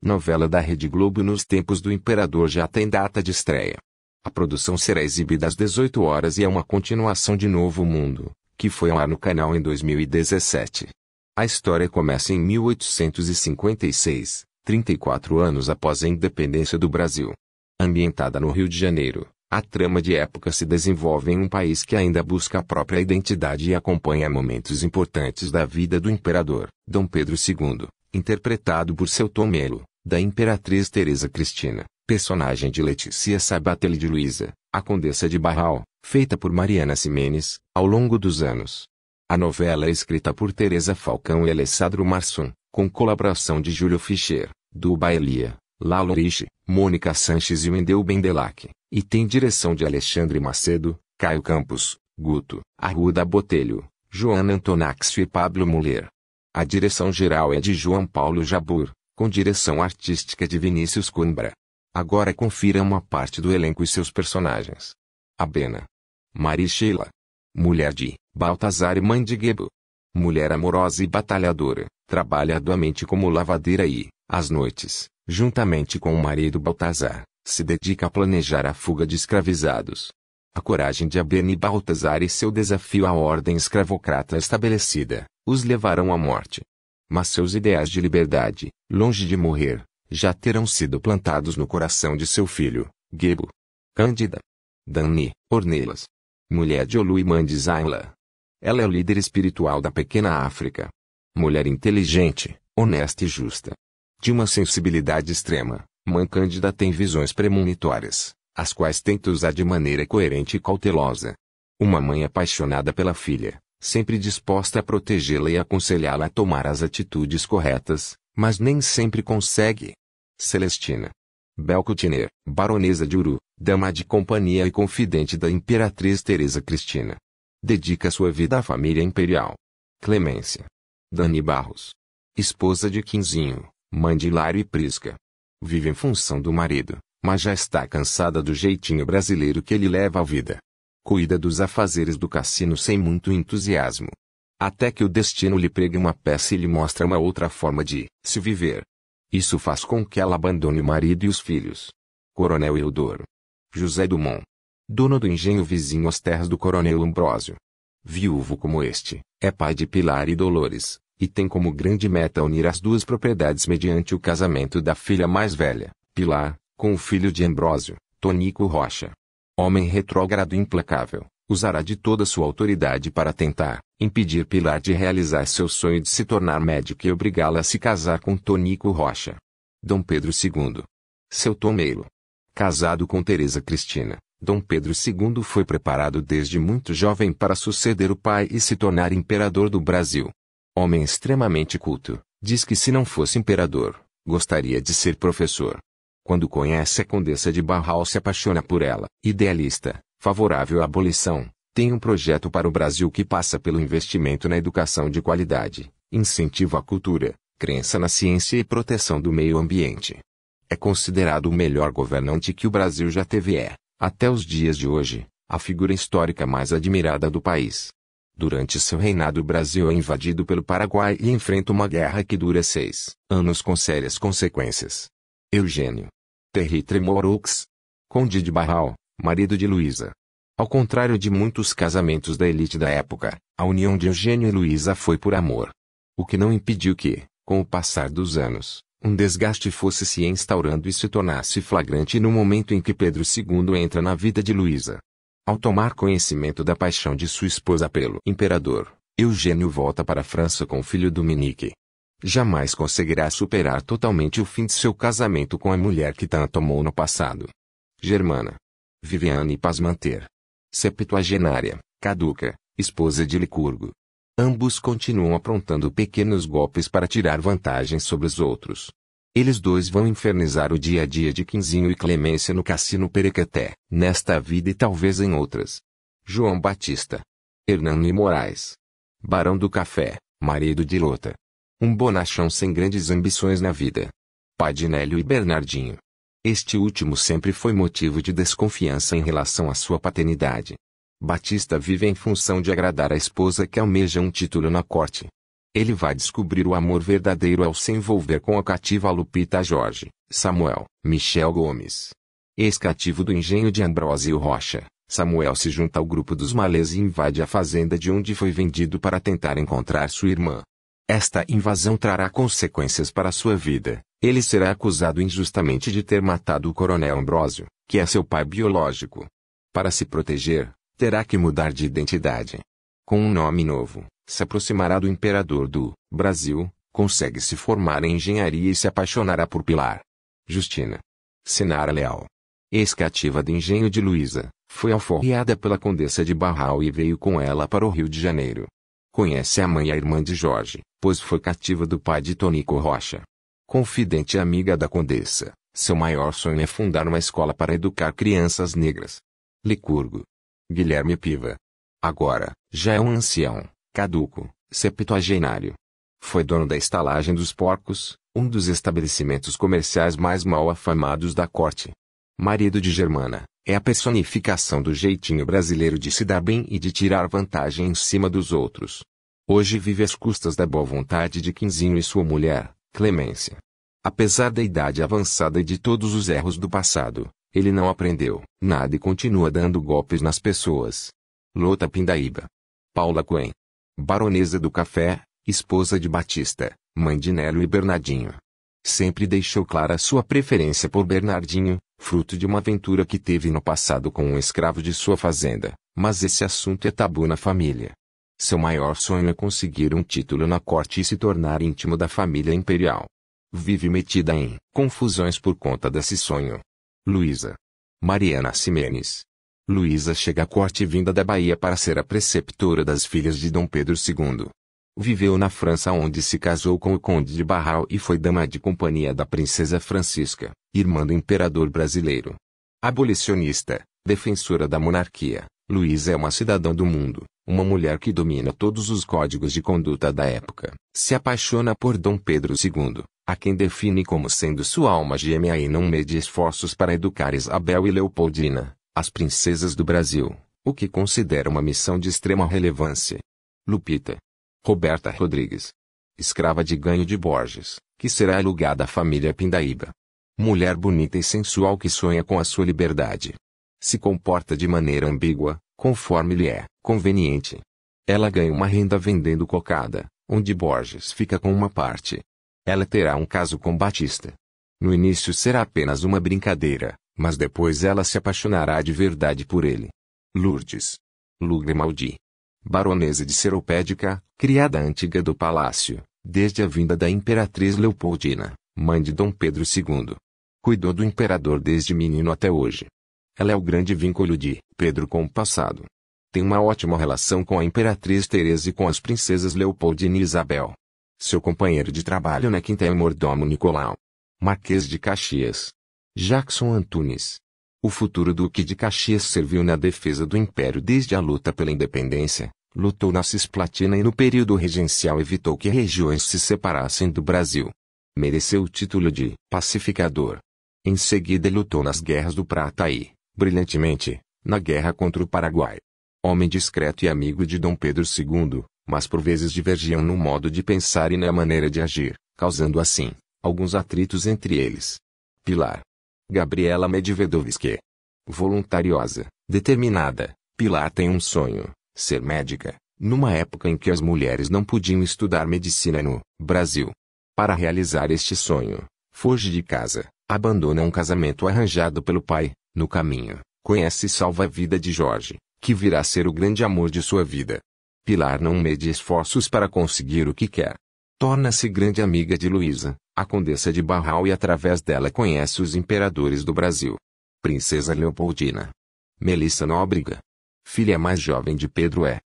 novela da Rede Globo nos tempos do Imperador já tem data de estreia. A produção será exibida às 18 horas e é uma continuação de Novo Mundo, que foi ao ar no canal em 2017. A história começa em 1856, 34 anos após a independência do Brasil. Ambientada no Rio de Janeiro, a trama de época se desenvolve em um país que ainda busca a própria identidade e acompanha momentos importantes da vida do imperador, Dom Pedro II, interpretado por Selton Mello, da imperatriz Teresa Cristina, personagem de Letícia Sabatella de Luísa, a Condessa de Barral, feita por Mariana Ximenes, ao longo dos anos. A novela é escrita por Teresa Falcão e Alessandro Marsum, com colaboração de Júlio Fischer, Duba Elia, Lalo Ricci, Mônica Sanches e Wendel Bendelac, e tem direção de Alexandre Macedo, Caio Campos, Guto, Arruda Botelho, Joana Antonaxio e Pablo Muller. A direção geral é de João Paulo Jabur, com direção artística de Vinícius Coimbra. Agora confira uma parte do elenco e seus personagens. Abena. Maria Sheila. Mulher de Baltazar e mãe de Gebo. Mulher amorosa e batalhadora, trabalha arduamente como lavadeira e, às noites, juntamente com o marido Baltazar, se dedica a planejar a fuga de escravizados. A coragem de Abena e Baltazar e seu desafio à ordem escravocrata estabelecida, os levarão à morte. Mas seus ideais de liberdade, longe de morrer, já terão sido plantados no coração de seu filho, Gebo. Cândida. Dani, Ornelas. Mulher de Olu e mãe de Zaila. Ela é o líder espiritual da pequena África. Mulher inteligente, honesta e justa. De uma sensibilidade extrema, mãe Cândida tem visões premonitórias, as quais tenta usar de maneira coerente e cautelosa. Uma mãe apaixonada pela filha, sempre disposta a protegê-la e aconselhá-la a tomar as atitudes corretas, mas nem sempre consegue. Celestina. Belcotiner, baronesa de Uru, dama de companhia e confidente da imperatriz Teresa Cristina. Dedica sua vida à família imperial. Clemência. Dani Barros. Esposa de Quinzinho, mãe de Hilário e Prisca. Vive em função do marido, mas já está cansada do jeitinho brasileiro que ele leva à vida. Cuida dos afazeres do cassino sem muito entusiasmo. Até que o destino lhe pregue uma peça e lhe mostra uma outra forma de se viver. Isso faz com que ela abandone o marido e os filhos. Coronel Eudoro. José Dumont. Dono do engenho vizinho às terras do Coronel Ambrósio. Viúvo como este, é pai de Pilar e Dolores, e tem como grande meta unir as duas propriedades mediante o casamento da filha mais velha, Pilar, com o filho de Ambrósio, Tonico Rocha. Homem retrógrado e implacável, usará de toda sua autoridade para tentar impedir Pilar de realizar seu sonho de se tornar médica e obrigá-la a se casar com Tonico Rocha. Dom Pedro II. Selton Mello. Casado com Teresa Cristina, Dom Pedro II foi preparado desde muito jovem para suceder o pai e se tornar imperador do Brasil. Homem extremamente culto, diz que se não fosse imperador, gostaria de ser professor. Quando conhece a Condessa de Barral se apaixona por ela. Idealista, favorável à abolição, tem um projeto para o Brasil que passa pelo investimento na educação de qualidade, incentivo à cultura, crença na ciência e proteção do meio ambiente. É considerado o melhor governante que o Brasil já teve e até os dias de hoje, a figura histórica mais admirada do país. Durante seu reinado o Brasil é invadido pelo Paraguai e enfrenta uma guerra que dura 6 anos com sérias consequências. Eugênio. Terry Tremoroux. Conde de Barral, marido de Luísa. Ao contrário de muitos casamentos da elite da época, a união de Eugênio e Luísa foi por amor. O que não impediu que, com o passar dos anos, um desgaste fosse se instaurando e se tornasse flagrante no momento em que Pedro II entra na vida de Luísa. Ao tomar conhecimento da paixão de sua esposa pelo imperador, Eugênio volta para a França com o filho Dominique. Jamais conseguirá superar totalmente o fim de seu casamento com a mulher que tanto amou no passado. Germana. Viviane Pasmanter. Septuagenária, caduca, esposa de Licurgo. Ambos continuam aprontando pequenos golpes para tirar vantagem sobre os outros. Eles dois vão infernizar o dia a dia de Quinzinho e Clemência no Cassino Perequeté, nesta vida e talvez em outras. João Batista. Hernani Moraes. Barão do Café, marido de Lota. Um bonachão sem grandes ambições na vida. Pai de Nélio e Bernardinho. Este último sempre foi motivo de desconfiança em relação à sua paternidade. Batista vive em função de agradar a esposa que almeja um título na corte. Ele vai descobrir o amor verdadeiro ao se envolver com a cativa Lupita Jorge, Samuel, Michel Gomes. Ex-cativo do engenho de Ambrósio Rocha, Samuel se junta ao grupo dos malês e invade a fazenda de onde foi vendido para tentar encontrar sua irmã. Esta invasão trará consequências para sua vida. Ele será acusado injustamente de ter matado o coronel Ambrósio, que é seu pai biológico. Para se proteger, terá que mudar de identidade. Com um nome novo, se aproximará do imperador do Brasil, consegue se formar em engenharia e se apaixonará por Pilar Justina Sinara Leal. Ex-cativa do engenho de Luísa, foi alforriada pela condessa de Barral e veio com ela para o Rio de Janeiro. Conhece a mãe e a irmã de Jorge, pois foi cativa do pai de Tonico Rocha. Confidente e amiga da condessa, seu maior sonho é fundar uma escola para educar crianças negras. Licurgo Guilherme Piva. Agora, já é um ancião, caduco, septuagenário. Foi dono da estalagem dos Porcos, um dos estabelecimentos comerciais mais mal afamados da corte. Marido de Germana, é a personificação do jeitinho brasileiro de se dar bem e de tirar vantagem em cima dos outros. Hoje vive às custas da boa vontade de Quinzinho e sua mulher, Clemência. Apesar da idade avançada e de todos os erros do passado, ele não aprendeu nada e continua dando golpes nas pessoas. Lota Pindaíba. Paula Coen. Baronesa do Café, esposa de Batista, mãe de Nélio e Bernardinho. Sempre deixou clara sua preferência por Bernardinho, fruto de uma aventura que teve no passado com um escravo de sua fazenda, mas esse assunto é tabu na família. Seu maior sonho é conseguir um título na corte e se tornar íntimo da família imperial. Vive metida em confusões por conta desse sonho. Luísa Mariana Ximenes. Luísa chega à corte vinda da Bahia para ser a preceptora das filhas de Dom Pedro II. Viveu na França onde se casou com o conde de Barral e foi dama de companhia da princesa Francisca, irmã do imperador brasileiro. Abolicionista, defensora da monarquia, Luísa é uma cidadã do mundo, uma mulher que domina todos os códigos de conduta da época. Se apaixona por Dom Pedro II, a quem define como sendo sua alma gêmea e não mede esforços para educar Isabel e Leopoldina, as princesas do Brasil, o que considera uma missão de extrema relevância. Lupita Roberta Rodrigues. Escrava de Ganho de Borges, que será alugada à família Pindaíba. Mulher bonita e sensual que sonha com a sua liberdade. Se comporta de maneira ambígua, conforme lhe é conveniente. Ela ganha uma renda vendendo cocada, onde Borges fica com uma parte. Ela terá um caso com Batista. No início será apenas uma brincadeira, mas depois ela se apaixonará de verdade por ele. Lourdes Lu Grimaldi. Baronesa de Seropédica, criada antiga do palácio, desde a vinda da imperatriz Leopoldina, mãe de Dom Pedro II. Cuidou do imperador desde menino até hoje. Ela é o grande vínculo de Pedro com o passado. Tem uma ótima relação com a imperatriz Teresa e com as princesas Leopoldina e Isabel. Seu companheiro de trabalho na quinta é o mordomo Nicolau. Marquês de Caxias. Jackson Antunes. O futuro Duque de Caxias serviu na defesa do Império desde a luta pela independência, lutou na Cisplatina e no período regencial evitou que regiões se separassem do Brasil. Mereceu o título de pacificador. Em seguida lutou nas guerras do Prata e, brilhantemente, na guerra contra o Paraguai. Homem discreto e amigo de Dom Pedro II, mas por vezes divergiam no modo de pensar e na maneira de agir, causando assim, alguns atritos entre eles. Pilar Gabriela Medvedovsky. Voluntariosa, determinada, Pilar tem um sonho, ser médica, numa época em que as mulheres não podiam estudar medicina no Brasil. Para realizar este sonho, foge de casa, abandona um casamento arranjado pelo pai, no caminho, conhece e salva a vida de Jorge, que virá a ser o grande amor de sua vida. Pilar não mede esforços para conseguir o que quer. Torna-se grande amiga de Luísa, a condessa de Barral, e através dela conhece os imperadores do Brasil. Princesa Leopoldina. Melissa Nóbrega. Filha mais jovem de Pedro E.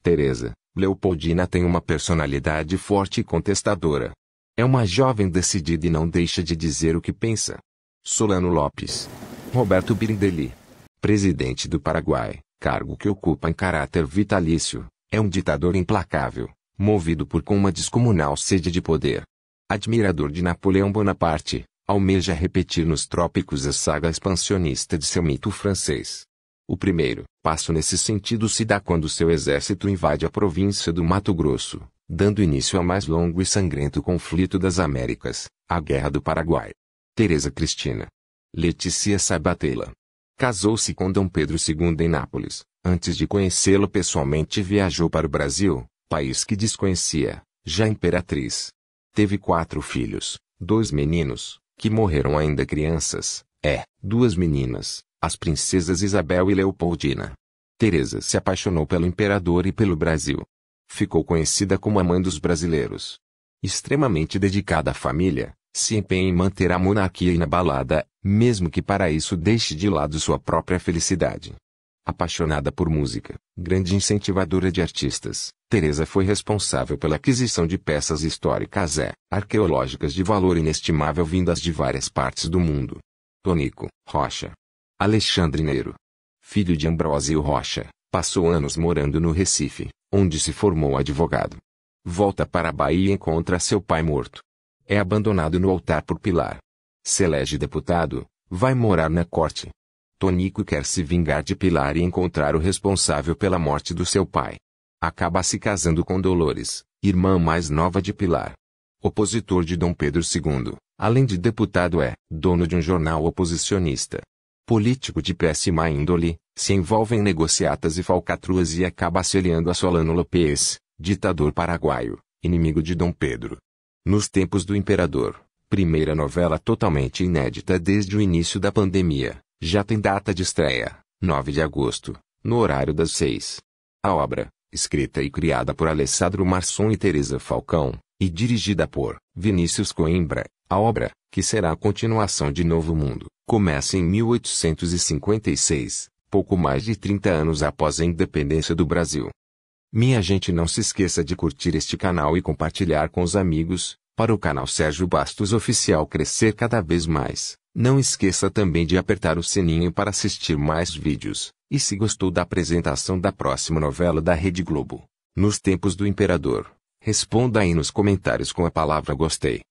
Teresa, Leopoldina tem uma personalidade forte e contestadora. É uma jovem decidida e não deixa de dizer o que pensa. Solano Lopes. Roberto Birindelli. Presidente do Paraguai, cargo que ocupa em caráter vitalício, é um ditador implacável, movido por uma descomunal sede de poder. Admirador de Napoleão Bonaparte, almeja repetir nos trópicos a saga expansionista de seu mito francês. O primeiro passo nesse sentido se dá quando seu exército invade a província do Mato Grosso, dando início ao mais longo e sangrento conflito das Américas, a Guerra do Paraguai. Teresa Cristina Letícia Sabatella casou-se com Dom Pedro II em Nápoles. Antes de conhecê-lo pessoalmente, viajou para o Brasil, país que desconhecia, já imperatriz. Teve 4 filhos, 2 meninos, que morreram ainda crianças, 2 meninas, as princesas Isabel e Leopoldina. Teresa se apaixonou pelo imperador e pelo Brasil. Ficou conhecida como a mãe dos brasileiros. Extremamente dedicada à família, se empenha em manter a monarquia inabalada, mesmo que para isso deixe de lado sua própria felicidade. Apaixonada por música, grande incentivadora de artistas, Teresa foi responsável pela aquisição de peças históricas e arqueológicas de valor inestimável vindas de várias partes do mundo. Tonico Rocha Alexandre Neiro, filho de Ambrósio Rocha, passou anos morando no Recife, onde se formou advogado. Volta para a Bahia e encontra seu pai morto. É abandonado no altar por Pilar. Se elege deputado, vai morar na corte. Tonico quer se vingar de Pilar e encontrar o responsável pela morte do seu pai. Acaba se casando com Dolores, irmã mais nova de Pilar. Opositor de Dom Pedro II, além de deputado dono de um jornal oposicionista. Político de péssima índole, se envolve em negociatas e falcatruas e acaba se aliando a Solano Lopes, ditador paraguaio, inimigo de Dom Pedro. Nos Tempos do Imperador, primeira novela totalmente inédita desde o início da pandemia, já tem data de estreia, 9 de agosto, no horário das 6. A obra, escrita e criada por Alessandro Marçom e Teresa Falcão, e dirigida por Vinícius Coimbra, a obra, que será a continuação de Novo Mundo, começa em 1856, pouco mais de 30 anos após a independência do Brasil. Minha gente, não se esqueça de curtir este canal e compartilhar com os amigos, para o canal Sérgio Bastos Oficial crescer cada vez mais. Não esqueça também de apertar o sininho para assistir mais vídeos, e se gostou da apresentação da próxima novela da Rede Globo, Nos Tempos do Imperador, responda aí nos comentários com a palavra gostei.